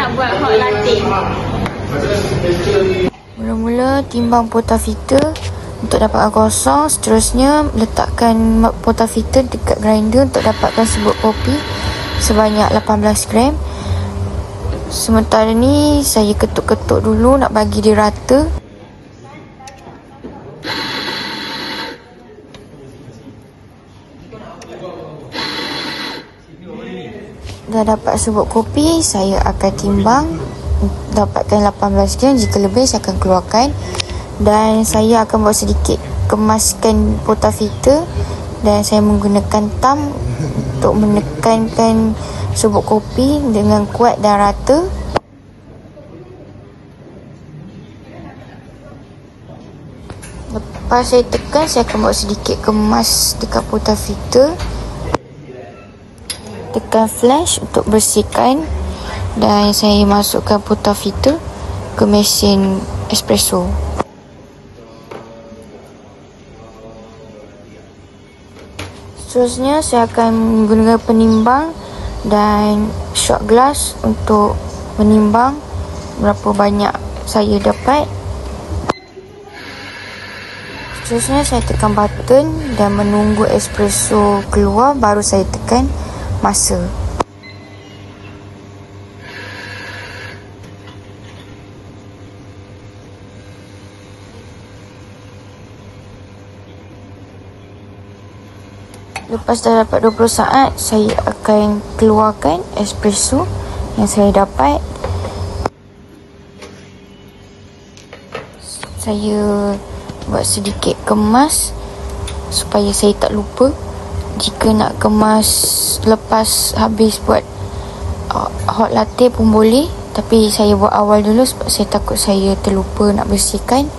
nak buat hot latte. Mula-mula timbang portafilter untuk dapatkan kosong. Seterusnya letakkan portafilter dekat grinder untuk dapatkan serbuk kopi sebanyak 18 gram. Sementara ni saya ketuk-ketuk dulu nak bagi dia rata. Dah dapat serbuk kopi, saya akan timbang dapatkan 18 gram. Jika lebih saya akan keluarkan, dan saya akan buat sedikit kemaskan portafilter dan saya menggunakan thumb untuk menekankan serbuk kopi dengan kuat dan rata. Lepas saya tekan, saya akan buat sedikit kemas dekat portafilter. Tekan flash untuk bersihkan dan saya masukkan portafilter ke mesin espresso. Seterusnya saya akan menggunakan penimbang dan shot glass untuk menimbang berapa banyak saya dapat. Seterusnya saya tekan button dan menunggu espresso keluar, baru saya tekan masa. Lepas dah dapat 20 saat, saya akan keluarkan espresso yang saya dapat. Saya buat sedikit kemas supaya saya tak lupa. Jika nak kemas lepas habis buat hot latte pun boleh, tapi saya buat awal dulu sebab saya takut saya terlupa nak bersihkan.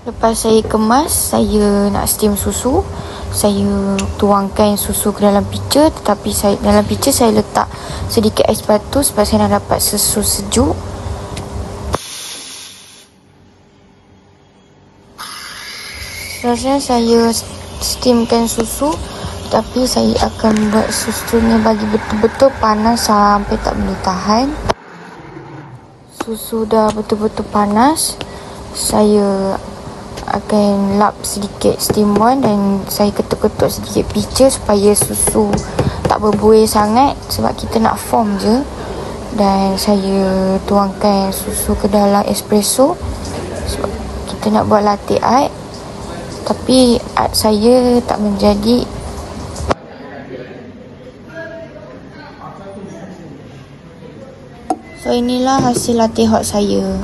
Lepas saya kemas, saya nak steam susu. Saya tuangkan susu ke dalam pitcher, tetapi dalam pitcher saya letak sedikit ais batu sebab saya nak dapat susu sejuk. Seterusnya saya steamkan susu, tapi saya akan buat susunya bagi betul-betul panas sampai tak boleh tahan. Susu dah betul-betul panas, saya akan lap sedikit steam wand dan saya ketuk-ketuk sedikit pitcher supaya susu tak berbuih sangat sebab kita nak foam je. Dan saya tuangkan susu ke dalam espresso sebab kita nak buat latte art, tapi art saya tak menjadi. So inilah hasil latte hot saya.